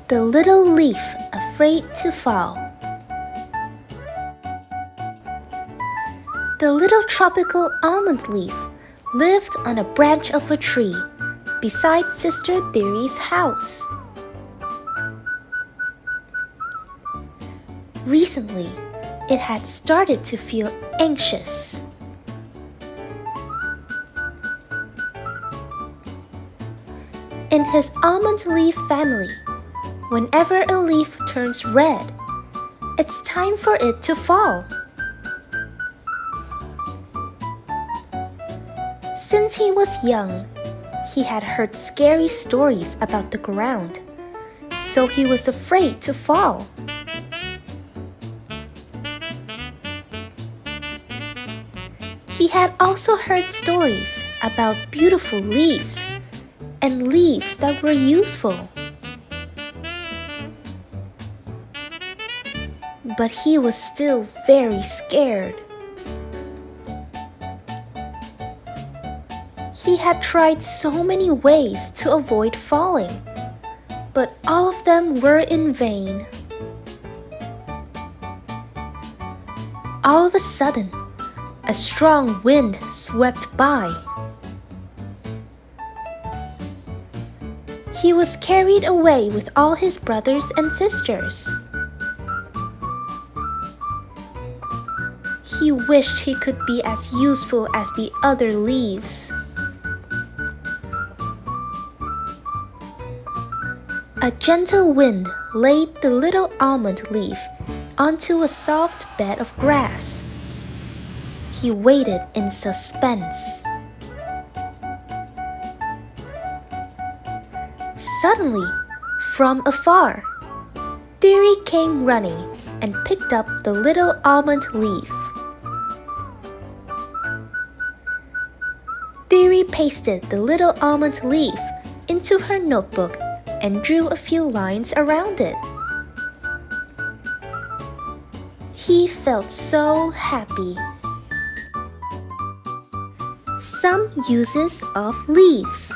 The little leaf afraid to fall. The little tropical almond leaf lived on a branch of a tree beside Sister Theory's house. Recently, it had started to feel anxious. In his almond leaf family, whenever a leaf turns red, it's time for it to fall. Since he was young, he had heard scary stories about the ground, so he was afraid to fall. He had also heard stories about beautiful leaves and leaves that were useful. But he was still very scared. He had tried so many ways to avoid falling, but all of them were in vain. All of a sudden, a strong wind swept by. He was carried away with all his brothers and sisters. He wished he could be as useful as the other leaves. A gentle wind laid the little almond leaf onto a soft bed of grass. He waited in suspense. Suddenly, from afar, Theory came running and picked up the little almond leaf. Theory pasted the little almond leaf into her notebook and drew a few lines around it. He felt so happy. Some uses of leaves.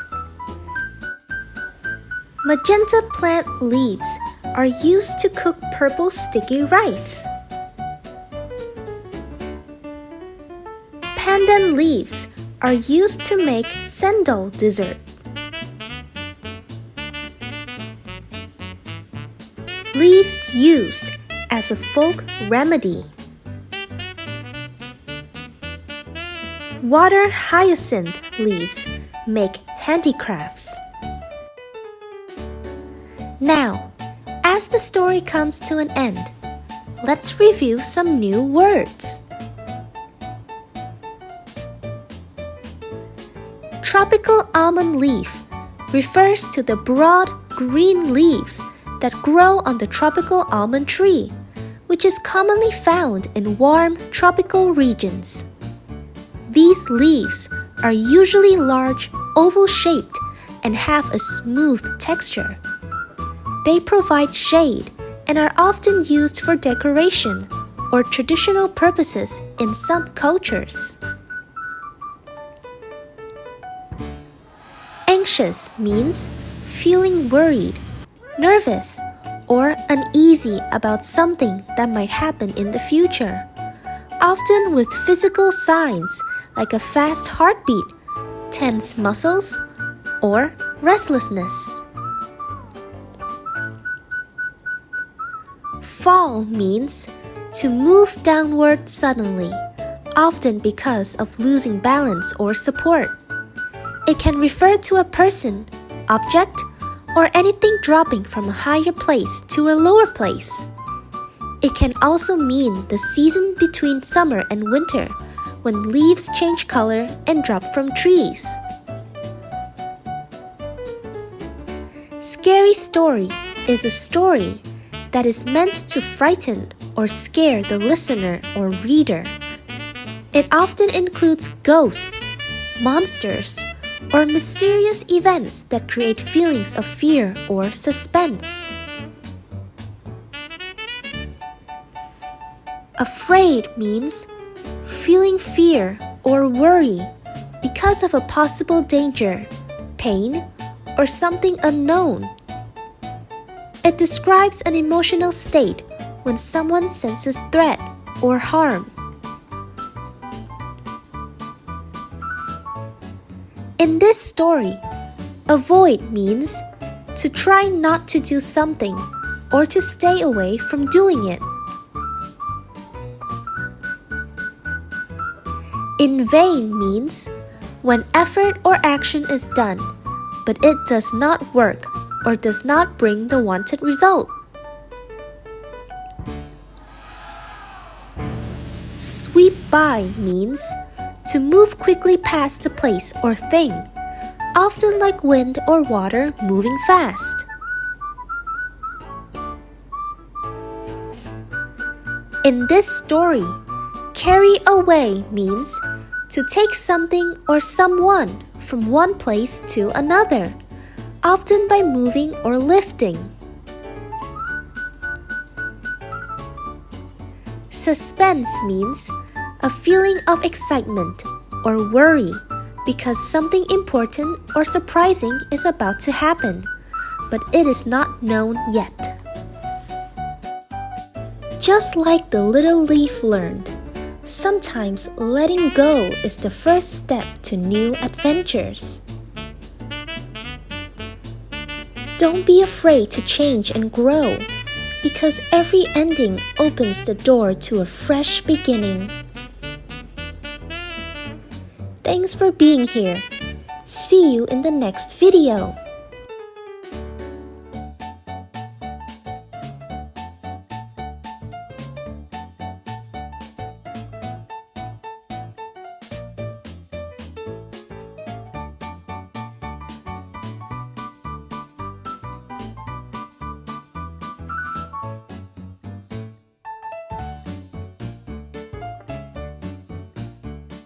Magenta plant leaves are used to cook purple sticky rice. Pandan leaves are used to make sendol dessert. Leaves used as a folk remedy. Water hyacinth leaves make handicrafts. Now, as the story comes to an end, let's review some new words. Tropical almond leaf refers to the broad green leaves that grow on the tropical almond tree, which is commonly found in warm tropical regions. These leaves are usually large, oval-shaped, and have a smooth texture. They provide shade and are often used for decoration or traditional purposes in some cultures. Anxious means feeling worried, nervous, or uneasy about something that might happen in the future, often with physical signs like a fast heartbeat, tense muscles, or restlessness. Fall means to move downward suddenly, often because of losing balance or support. It can refer to a person, object, or anything dropping from a higher place to a lower place. It can also mean the season between summer and winter, when leaves change color and drop from trees. Scary story is a story that is meant to frighten or scare the listener or reader. It often includes ghosts, monsters, or mysterious events that create feelings of fear or suspense. Afraid means feeling fear or worry because of a possible danger, pain, or something unknown. It describes an emotional state when someone senses threat or harm. In this story, avoid means to try not to do something or to stay away from doing it. In vain means when effort or action is done, but it does not work or does not bring the wanted result. Sweep by means to move quickly past a place or thing, often like wind or water moving fast. In this story, carry away means to take something or someone from one place to another, often by moving or lifting. Suspense means a feeling of excitement or worry because something important or surprising is about to happen, but it is not known yet. Just like the little leaf learned, sometimes letting go is the first step to new adventures. Don't be afraid to change and grow, because every ending opens the door to a fresh beginning. Thanks for being here. See you in the next video.